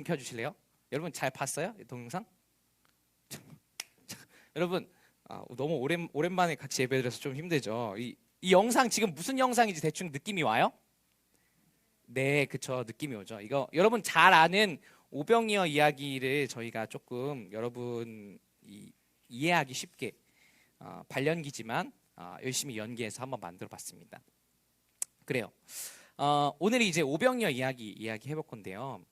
켜주실래요? 여러분 잘 봤어요? 이 동영상? 여러분 너무 오랜만에 같이 예배드려서 좀 힘들죠. 이 영상 지금 무슨 영상인지 대충 느낌이 와요? 네, 그쵸. 느낌이 오죠. 이거 여러분 잘 아는 오병이어 이야기를 저희가 조금 여러분 이해하기 쉽게 발연기지만 열심히 연기해서 한번 만들어봤습니다. 그래요. 오늘 이제 오병이어 이야기 해볼 건데요.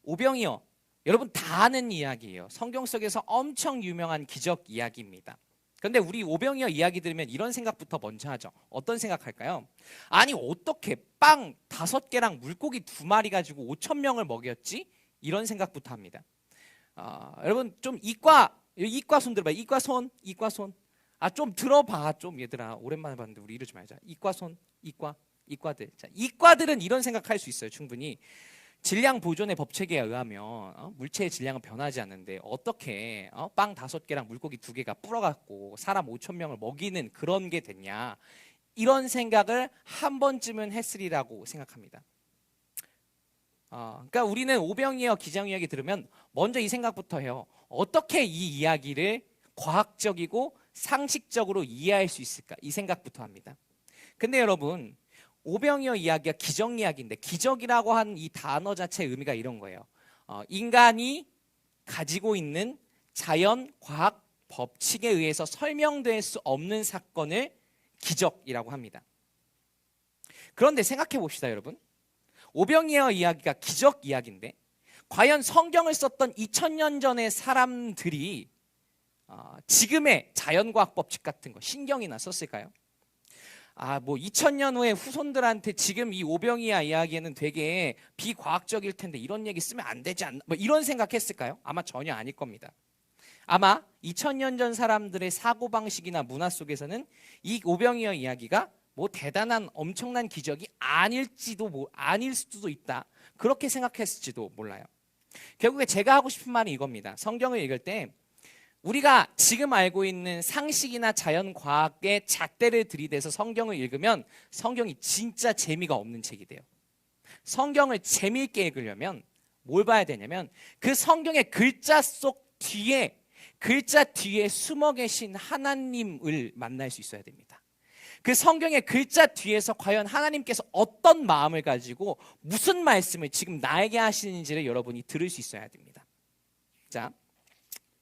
오병이어 여러분 다 아는 이야기예요. 성경 속에서 엄청 유명한 기적 이야기입니다. 그런데 우리 오병이어 이야기 들으면 이런 생각부터 먼저 하죠. 어떤 생각할까요? 아니 어떻게 빵 5개랑 물고기 2마리 가지고 5천 명을 먹였지? 이런 생각부터 합니다. 여러분 좀 이과 손 들어봐요. 이과 손. 좀 들어봐 좀 얘들아. 오랜만에 봤는데 우리 이러지 말자. 이과 손. 이과들. 자, 이과들은 이런 생각할 수 있어요. 충분히. 질량 보존의 법칙에 의하면 물체의 질량은 변하지 않는데 어떻게 빵 5개랑 물고기 2개가 불어갖고 사람 5천 명을 먹이는 그런 게 됐냐, 이런 생각을 한 번쯤은 했으리라고 생각합니다. 그러니까 우리는 오병이어 기적 이야기 들으면 먼저 이 생각부터 해요. 어떻게 이 이야기를 과학적이고 상식적으로 이해할 수 있을까, 이 생각부터 합니다. 근데 여러분 오병이어 이야기가 기적 이야기인데 기적이라고 한 이 단어 자체의 의미가 이런 거예요. 인간이 가지고 있는 자연 과학 법칙에 의해서 설명될 수 없는 사건을 기적이라고 합니다. 그런데 생각해 봅시다 여러분. 오병이어 이야기가 기적 이야기인데 과연 성경을 썼던 2000년 전의 사람들이 지금의 자연과학 법칙 같은 거 신경이나 썼을까요? 2000년 후에 후손들한테 지금 이 오병이어 이야기에는 되게 비과학적일 텐데 이런 얘기 쓰면 안 되지 않나, 이런 생각했을까요? 아마 전혀 아닐 겁니다. 아마 2000년 전 사람들의 사고방식이나 문화 속에서는 이 오병이어 이야기가 대단한 엄청난 기적이 아닐 수도 있다, 그렇게 생각했을지도 몰라요. 결국에 제가 하고 싶은 말은 이겁니다. 성경을 읽을 때 우리가 지금 알고 있는 상식이나 자연과학의 잣대를 들이대서 성경을 읽으면 성경이 진짜 재미가 없는 책이 돼요. 성경을 재미있게 읽으려면 뭘 봐야 되냐면 그 성경의 글자 뒤에 숨어 계신 하나님을 만날 수 있어야 됩니다. 그 성경의 글자 뒤에서 과연 하나님께서 어떤 마음을 가지고 무슨 말씀을 지금 나에게 하시는지를 여러분이 들을 수 있어야 됩니다. 자,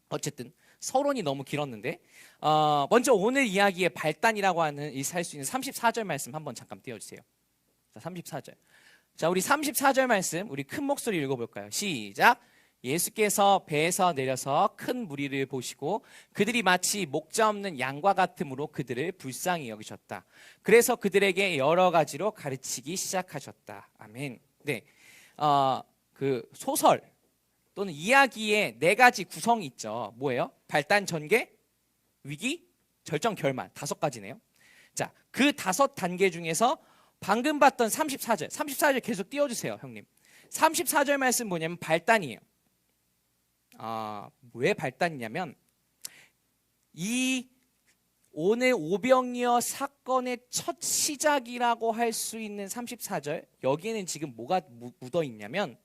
어쨌든 서론이 너무 길었는데 먼저 오늘 이야기의 발단이라고 하는 살 수 있는 34절 말씀 한번 잠깐 띄워주세요. 자, 34절. 자, 우리 34절 말씀 우리 큰 목소리 읽어볼까요? 시작. 예수께서 배에서 내려서 큰 무리를 보시고 그들이 마치 목자 없는 양과 같음으로 그들을 불쌍히 여기셨다. 그래서 그들에게 여러 가지로 가르치기 시작하셨다. 아멘. 네, 그 소설 또는 이야기에 4가지 구성이 있죠. 뭐예요? 발단, 전개, 위기, 절정, 결말. 5가지네요. 자, 그 5단계 중에서 방금 봤던 34절 계속 띄워주세요, 형님. 34절 말씀 뭐냐면 발단이에요. 왜 발단이냐면 이 오늘 오병이어 사건의 첫 시작이라고 할 수 있는 34절, 여기에는 지금 뭐가 묻어 있냐면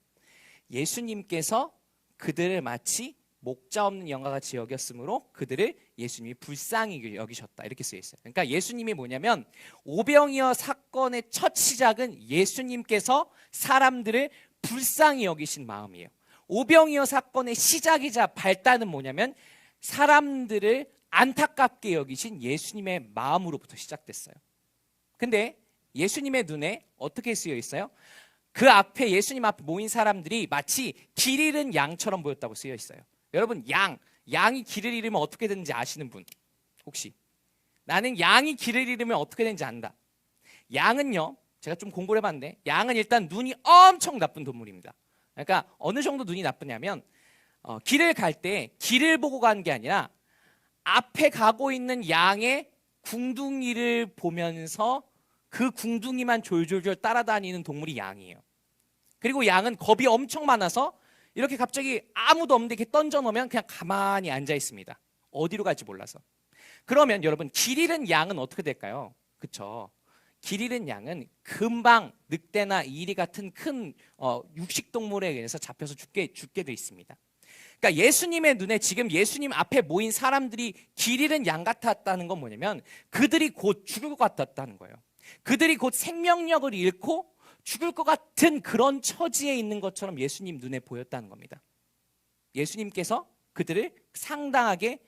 예수님께서 그들을 마치 목자 없는 양과 같이 여겼으므로 그들을 예수님이 불쌍히 여기셨다, 이렇게 쓰여 있어요. 그러니까 예수님이 뭐냐면 오병이어 사건의 첫 시작은 예수님께서 사람들을 불쌍히 여기신 마음이에요. 오병이어 사건의 시작이자 발단은 뭐냐면 사람들을 안타깝게 여기신 예수님의 마음으로부터 시작됐어요. 근데 예수님의 눈에 어떻게 쓰여 있어요? 그 앞에 예수님 앞에 모인 사람들이 마치 길 잃은 양처럼 보였다고 쓰여 있어요. 여러분 양이 길을 잃으면 어떻게 되는지 아시는 분? 혹시 나는 양이 길을 잃으면 어떻게 되는지 안다. 양은요, 제가 좀 공부를 해봤는데 양은 일단 눈이 엄청 나쁜 동물입니다. 그러니까 어느 정도 눈이 나쁘냐면 길을 갈 때 길을 보고 가는 게 아니라 앞에 가고 있는 양의 궁둥이를 보면서 그 궁둥이만 졸졸졸 따라다니는 동물이 양이에요. 그리고 양은 겁이 엄청 많아서 이렇게 갑자기 아무도 없는데 이렇게 던져 놓으면 그냥 가만히 앉아 있습니다. 어디로 갈지 몰라서. 그러면 여러분 길 잃은 양은 어떻게 될까요? 그쵸? 길 잃은 양은 금방 늑대나 이리 같은 큰 육식동물에 의해서 잡혀서 죽게 돼 있습니다. 그러니까 예수님의 눈에 지금 예수님 앞에 모인 사람들이 길 잃은 양 같았다는 건 뭐냐면 그들이 곧 죽을 것 같았다는 거예요. 그들이 곧 생명력을 잃고 죽을 것 같은 그런 처지에 있는 것처럼 예수님 눈에 보였다는 겁니다. 예수님께서 그들을 상당하게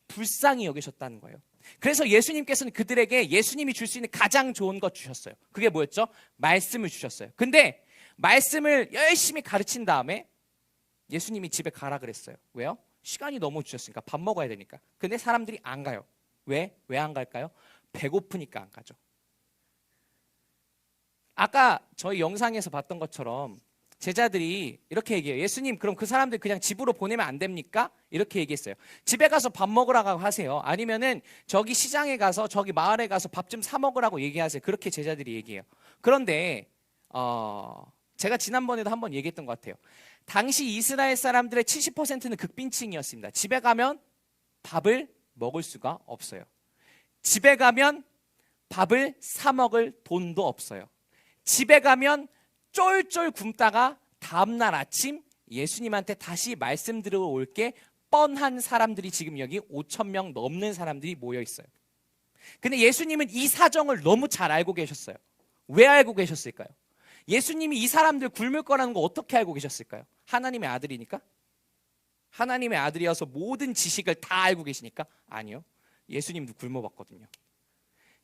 불쌍히 여기셨다는 거예요. 그래서 예수님께서는 그들에게 예수님이 줄 수 있는 가장 좋은 것 주셨어요. 그게 뭐였죠? 말씀을 주셨어요. 근데 말씀을 열심히 가르친 다음에 예수님이 집에 가라 그랬어요. 왜요? 시간이 너무 주셨으니까, 밥 먹어야 되니까. 근데 사람들이 안 가요. 왜 안 갈까요? 배고프니까 안 가죠. 아까 저희 영상에서 봤던 것처럼 제자들이 이렇게 얘기해요. 예수님, 그럼 그 사람들 그냥 집으로 보내면 안 됩니까? 이렇게 얘기했어요. 집에 가서 밥 먹으라고 하세요. 아니면은 저기 시장에 가서, 저기 마을에 가서 밥 좀 사 먹으라고 얘기하세요. 그렇게 제자들이 얘기해요. 그런데 제가 지난번에도 한번 얘기했던 것 같아요. 당시 이스라엘 사람들의 70%는 극빈층이었습니다. 집에 가면 밥을 먹을 수가 없어요. 집에 가면 밥을 사 먹을 돈도 없어요. 집에 가면 쫄쫄 굶다가 다음날 아침 예수님한테 다시 말씀 들어올 게 뻔한 사람들이 지금 여기 5,000명 넘는 사람들이 모여 있어요. 근데 예수님은 이 사정을 너무 잘 알고 계셨어요. 왜 알고 계셨을까요? 예수님이 이 사람들 굶을 거라는 거 어떻게 알고 계셨을까요? 하나님의 아들이니까? 하나님의 아들이어서 모든 지식을 다 알고 계시니까? 아니요. 예수님도 굶어봤거든요.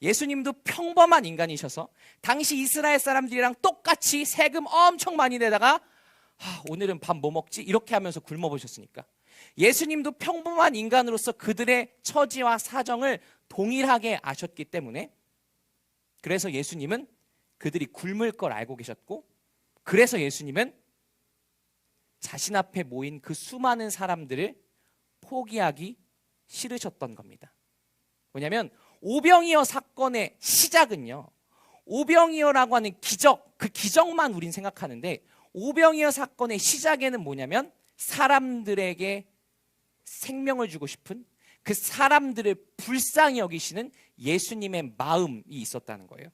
예수님도 평범한 인간이셔서 당시 이스라엘 사람들이랑 똑같이 세금 엄청 많이 내다가 오늘은 밥 뭐 먹지? 이렇게 하면서 굶어보셨으니까. 예수님도 평범한 인간으로서 그들의 처지와 사정을 동일하게 아셨기 때문에 그래서 예수님은 그들이 굶을 걸 알고 계셨고 그래서 예수님은 자신 앞에 모인 그 수많은 사람들을 포기하기 싫으셨던 겁니다. 왜냐하면 오병이어 사건의 시작은요. 오병이어라고 하는 기적, 그 기적만 우린 생각하는데 오병이어 사건의 시작에는 뭐냐면 사람들에게 생명을 주고 싶은 그 사람들을 불쌍히 여기시는 예수님의 마음이 있었다는 거예요.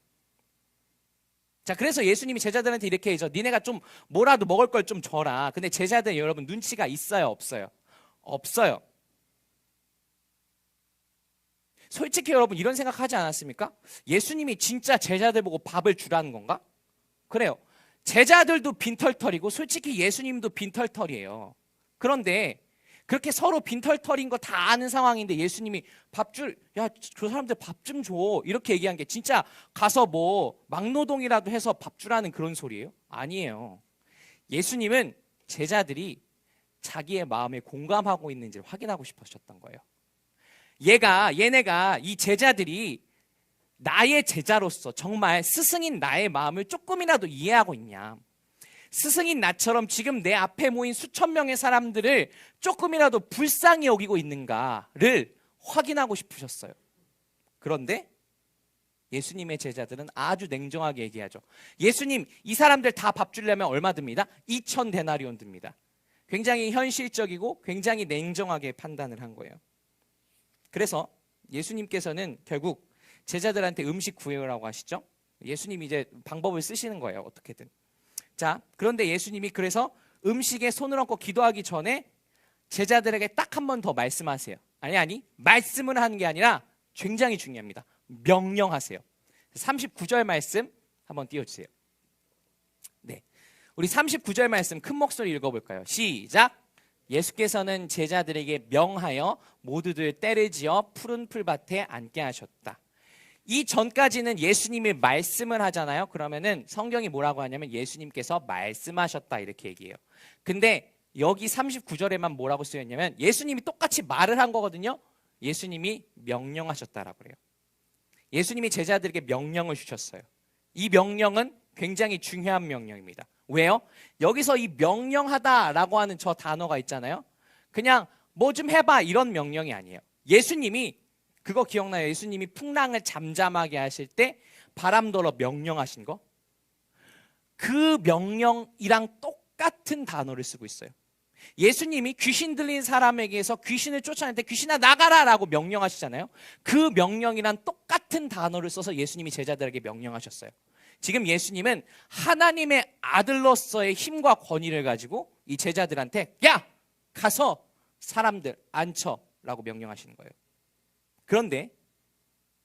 자, 그래서 예수님이 제자들한테 이렇게 해서 니네가 좀 뭐라도 먹을 걸 좀 줘라. 근데 제자들 여러분 눈치가 있어요, 없어요? 없어요. 솔직히 여러분 이런 생각하지 않았습니까? 예수님이 진짜 제자들 보고 밥을 주라는 건가? 그래요. 제자들도 빈털털이고 솔직히 예수님도 빈털털이에요. 그런데 그렇게 서로 빈털털인 거 다 아는 상황인데 예수님이 저 사람들 밥 좀 줘. 이렇게 얘기한 게 진짜 가서 뭐 막노동이라도 해서 밥 주라는 그런 소리예요? 아니에요. 예수님은 제자들이 자기의 마음에 공감하고 있는지를 확인하고 싶으셨던 거예요. 얘네가 이 제자들이 나의 제자로서 정말 스승인 나의 마음을 조금이라도 이해하고 있냐. 스승인 나처럼 지금 내 앞에 모인 수천 명의 사람들을 조금이라도 불쌍히 여기고 있는가를 확인하고 싶으셨어요. 그런데 예수님의 제자들은 아주 냉정하게 얘기하죠. 예수님, 이 사람들 다 밥 주려면 얼마 듭니다? 2,000데나리온 듭니다. 굉장히 현실적이고 굉장히 냉정하게 판단을 한 거예요. 그래서 예수님께서는 결국 제자들한테 음식 구해오라고 하시죠. 예수님이 이제 방법을 쓰시는 거예요. 어떻게든. 자, 그런데 예수님이 그래서 음식에 손을 얹고 기도하기 전에 제자들에게 딱 한 번 더 말씀하세요. 아니, 말씀을 하는 게 아니라 굉장히 중요합니다. 명령하세요. 39절 말씀 한번 띄워주세요. 네, 우리 39절 말씀 큰 목소리 읽어볼까요? 시작! 예수께서는 제자들에게 명하여 모두들 떼를 지어 푸른 풀밭에 앉게 하셨다. 이 전까지는 예수님이 말씀을 하잖아요. 그러면은 성경이 뭐라고 하냐면 예수님께서 말씀하셨다 이렇게 얘기해요. 근데 여기 39절에만 뭐라고 쓰였냐면 예수님이 똑같이 말을 한 거거든요. 예수님이 명령하셨다라고 그래요. 예수님이 제자들에게 명령을 주셨어요. 이 명령은 굉장히 중요한 명령입니다. 왜요? 여기서 이 명령하다라고 하는 저 단어가 있잖아요. 그냥 뭐 좀 해봐 이런 명령이 아니에요. 예수님이 그거 기억나요? 예수님이 풍랑을 잠잠하게 하실 때 바람 돌어 명령하신 거? 그 명령이랑 똑같은 단어를 쓰고 있어요. 예수님이 귀신 들린 사람에게서 귀신을 쫓아낼 때 귀신아 나가라 라고 명령하시잖아요. 그 명령이란 똑같은 단어를 써서 예수님이 제자들에게 명령하셨어요. 지금 예수님은 하나님의 아들로서의 힘과 권위를 가지고 이 제자들한테 야! 가서 사람들 앉혀 라고 명령하시는 거예요. 그런데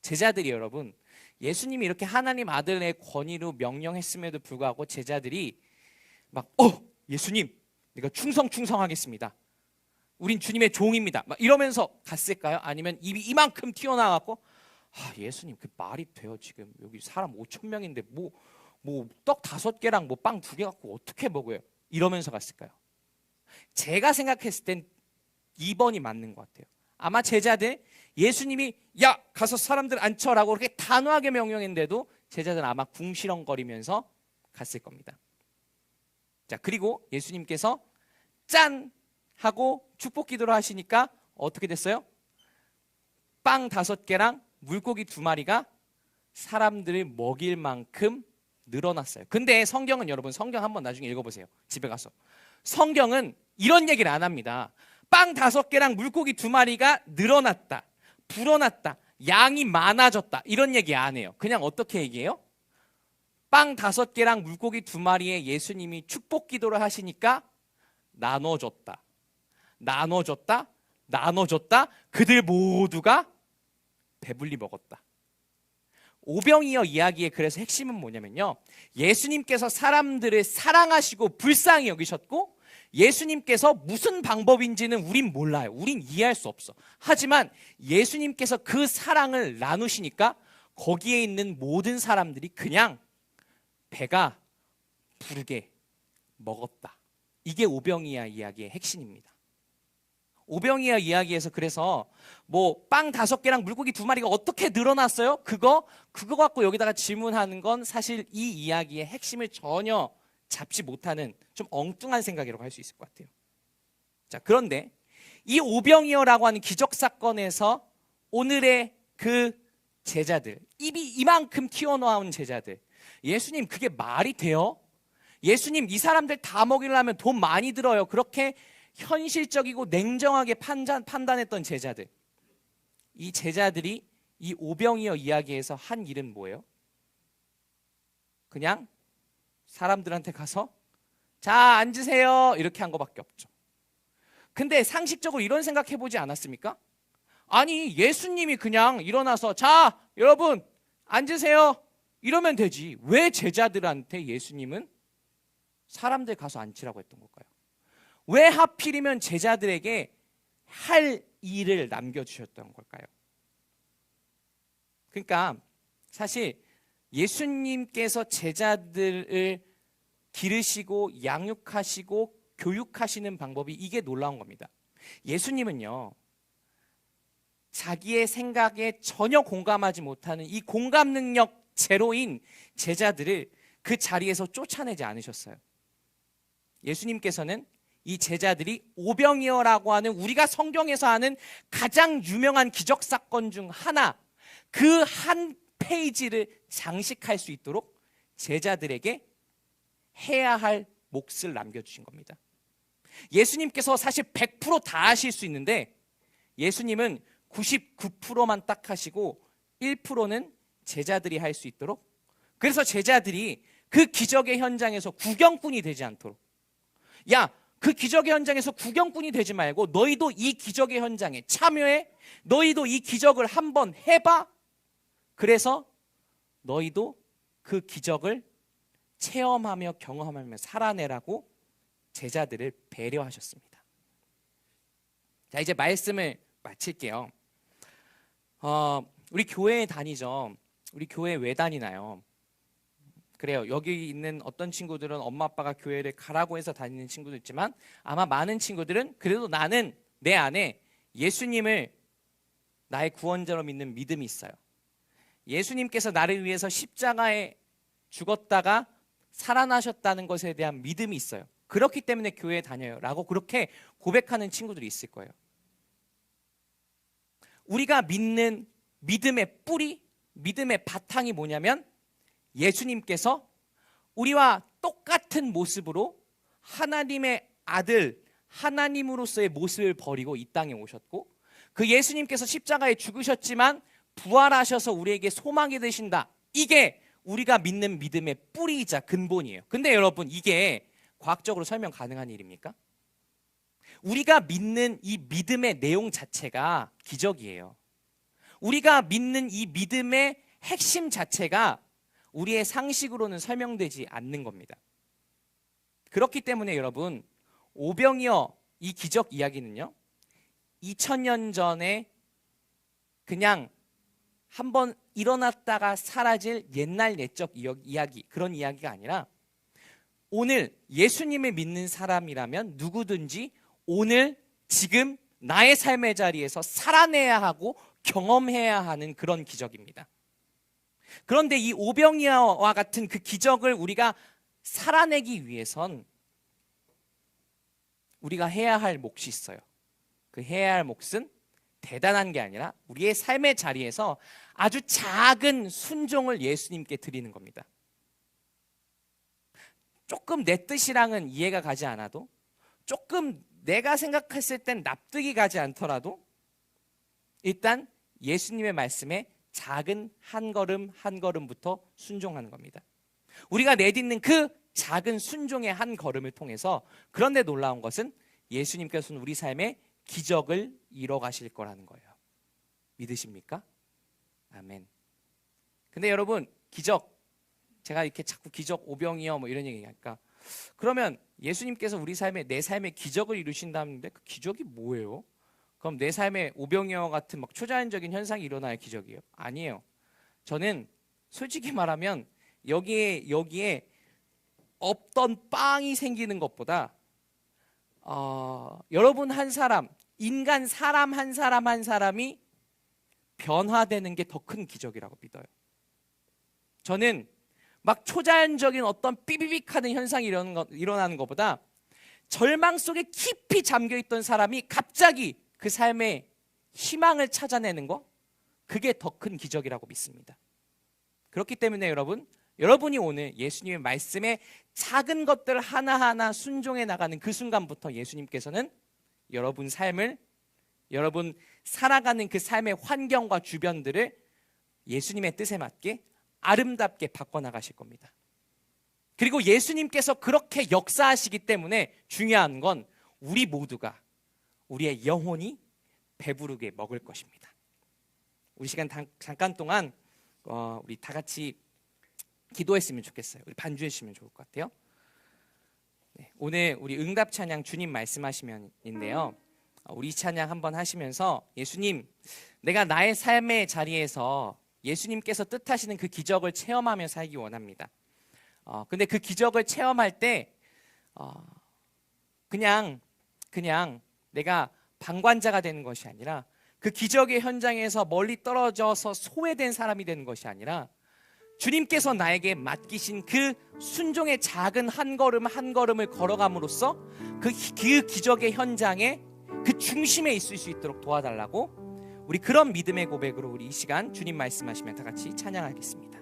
제자들이 여러분, 예수님이 이렇게 하나님 아들의 권위로 명령했음에도 불구하고 제자들이 막 예수님 내가 충성하겠습니다. 우린 주님의 종입니다. 막 이러면서 갔을까요? 아니면 입이 이만큼 튀어나와갖고 예수님 그 말이 돼요? 지금 여기 사람 5천 명인데 뭐 떡 5개랑 뭐 빵 2개 갖고 어떻게 먹어요? 이러면서 갔을까요? 제가 생각했을 땐 2번이 맞는 것 같아요. 아마 제자들 예수님이 야 가서 사람들 앉혀라고 그렇게 단호하게 명령했는데도 제자들은 아마 궁시렁거리면서 갔을 겁니다. 자, 그리고 예수님께서 짠 하고 축복 기도를 하시니까 어떻게 됐어요? 빵 5개랑 물고기 2마리가 사람들을 먹일 만큼 늘어났어요. 근데 성경은 여러분, 성경 한번 나중에 읽어보세요. 집에 가서. 성경은 이런 얘기를 안 합니다. 빵 5개랑 물고기 2마리가 늘어났다, 불어났다, 양이 많아졌다, 이런 얘기 안 해요. 그냥 어떻게 얘기해요? 빵 5개랑 물고기 2마리에 예수님이 축복 기도를 하시니까 나눠줬다, 그들 모두가 배불리 먹었다. 오병이어 이야기의 그래서 핵심은 뭐냐면요, 예수님께서 사람들을 사랑하시고 불쌍히 여기셨고 예수님께서 무슨 방법인지는 우린 몰라요. 우린 이해할 수 없어. 하지만 예수님께서 그 사랑을 나누시니까 거기에 있는 모든 사람들이 그냥 배가 부르게 먹었다. 이게 오병이어 이야기의 핵심입니다. 오병이어 이야기에서 그래서 뭐 빵 5개랑 물고기 2마리가 어떻게 늘어났어요? 그거 갖고 여기다가 질문하는 건 사실 이 이야기의 핵심을 전혀 잡지 못하는 좀 엉뚱한 생각이라고 할 수 있을 것 같아요. 자, 그런데 이 오병이어라고 하는 기적 사건에서 오늘의 그 제자들, 입이 이만큼 튀어나온 제자들, 예수님 그게 말이 돼요? 예수님 이 사람들 다 먹이려면 돈 많이 들어요. 그렇게 현실적이고 냉정하게 판단했던 제자들, 이 제자들이 이 오병이어 이야기에서 한 일은 뭐예요? 그냥 사람들한테 가서 자 앉으세요 이렇게 한 거밖에 없죠. 근데 상식적으로 이런 생각해 보지 않았습니까? 아니 예수님이 그냥 일어나서 자 여러분 앉으세요 이러면 되지, 왜 제자들한테 예수님은 사람들 가서 앉히라고 했던 걸까요? 왜 하필이면 제자들에게 할 일을 남겨주셨던 걸까요? 그러니까 사실 예수님께서 제자들을 기르시고 양육하시고 교육하시는 방법이 이게 놀라운 겁니다. 예수님은요, 자기의 생각에 전혀 공감하지 못하는 이 공감 능력 제로인 제자들을 그 자리에서 쫓아내지 않으셨어요. 예수님께서는 이 제자들이 오병이어라고 하는 우리가 성경에서 아는 가장 유명한 기적 사건 중 하나, 그 한 페이지를 장식할 수 있도록 제자들에게 해야 할 몫을 남겨주신 겁니다. 예수님께서 사실 100% 다 하실 수 있는데 예수님은 99%만 딱 하시고 1%는 제자들이 할 수 있도록, 그래서 제자들이 그 기적의 현장에서 구경꾼이 되지 않도록, 야 그 기적의 현장에서 구경꾼이 되지 말고 너희도 이 기적의 현장에 참여해, 너희도 이 기적을 한번 해봐, 그래서 너희도 그 기적을 체험하며 경험하며 살아내라고 제자들을 배려하셨습니다. 자, 이제 말씀을 마칠게요. 우리 교회에 다니죠. 우리 교회 왜 다니나요? 그래요. 여기 있는 어떤 친구들은 엄마 아빠가 교회를 가라고 해서 다니는 친구도 있지만 아마 많은 친구들은 그래도 나는 내 안에 예수님을 나의 구원자로 믿는 믿음이 있어요. 예수님께서 나를 위해서 십자가에 죽었다가 살아나셨다는 것에 대한 믿음이 있어요. 그렇기 때문에 교회에 다녀요 라고 그렇게 고백하는 친구들이 있을 거예요. 우리가 믿는 믿음의 뿌리, 믿음의 바탕이 뭐냐면 예수님께서 우리와 똑같은 모습으로 하나님의 아들, 하나님으로서의 모습을 버리고 이 땅에 오셨고, 그 예수님께서 십자가에 죽으셨지만 부활하셔서 우리에게 소망이 되신다. 이게 우리가 믿는 믿음의 뿌리이자 근본이에요. 근데 여러분, 이게 과학적으로 설명 가능한 일입니까? 우리가 믿는 이 믿음의 내용 자체가 기적이에요. 우리가 믿는 이 믿음의 핵심 자체가 우리의 상식으로는 설명되지 않는 겁니다. 그렇기 때문에 여러분, 오병이어 이 기적 이야기는요, 2000년 전에 그냥 한번 일어났다가 사라질 옛날 옛적 이야기, 그런 이야기가 아니라 오늘 예수님을 믿는 사람이라면 누구든지 오늘 지금 나의 삶의 자리에서 살아내야 하고 경험해야 하는 그런 기적입니다. 그런데 이 오병이어와 같은 그 기적을 우리가 살아내기 위해선 우리가 해야 할 몫이 있어요. 그 해야 할 몫은 대단한 게 아니라 우리의 삶의 자리에서 아주 작은 순종을 예수님께 드리는 겁니다. 조금 내 뜻이랑은 이해가 가지 않아도, 조금 내가 생각했을 땐 납득이 가지 않더라도 일단 예수님의 말씀에 작은 한 걸음 한 걸음부터 순종하는 겁니다. 우리가 내딛는 그 작은 순종의 한 걸음을 통해서, 그런데 놀라운 것은 예수님께서는 우리 삶에 기적을 이뤄 가실 거라는 거예요. 믿으십니까? 아멘. 근데 여러분, 기적, 제가 이렇게 자꾸 기적, 오병이어 뭐 이런 얘기하니까, 그러면 예수님께서 우리 삶에, 내 삶에 기적을 이루신다는데 그 기적이 뭐예요? 그럼 내 삶에 오병이어 같은 막 초자연적인 현상이 일어나야 기적이에요? 아니에요. 저는 솔직히 말하면 여기에 없던 빵이 생기는 것보다 여러분 한 사람, 인간 사람 한 사람이 변화되는 게 더 큰 기적이라고 믿어요. 저는 막 초자연적인 어떤 삐비빅하는 현상이 일어나는 것보다 절망 속에 깊이 잠겨있던 사람이 갑자기 그 삶의 희망을 찾아내는 거, 그게 더 큰 기적이라고 믿습니다. 그렇기 때문에 여러분이 오늘 예수님의 말씀에 작은 것들 하나하나 순종해 나가는 그 순간부터 예수님께서는 여러분 삶을, 여러분 살아가는 그 삶의 환경과 주변들을 예수님의 뜻에 맞게 아름답게 바꿔나가실 겁니다. 그리고 예수님께서 그렇게 역사하시기 때문에 중요한 건 우리 모두가, 우리의 영혼이 배부르게 먹을 것입니다. 우리 시간 잠깐 동안 우리 다 같이 기도했으면 좋겠어요. 우리 반주해 주시면 좋을 것 같아요. 네, 오늘 우리 응답 찬양 주님 말씀하시면인데요, 우리 찬양 한번 하시면서 예수님, 내가 나의 삶의 자리에서 예수님께서 뜻하시는 그 기적을 체험하며 살기 원합니다. 근데 그 기적을 체험할 때 그냥 내가 방관자가 되는 것이 아니라, 그 기적의 현장에서 멀리 떨어져서 소외된 사람이 되는 것이 아니라, 주님께서 나에게 맡기신 그 순종의 작은 한 걸음 한 걸음을 걸어감으로써 그 기적의 현장에 그 중심에 있을 수 있도록 도와달라고, 우리 그런 믿음의 고백으로 우리 이 시간 주님 말씀하시면 다 같이 찬양하겠습니다.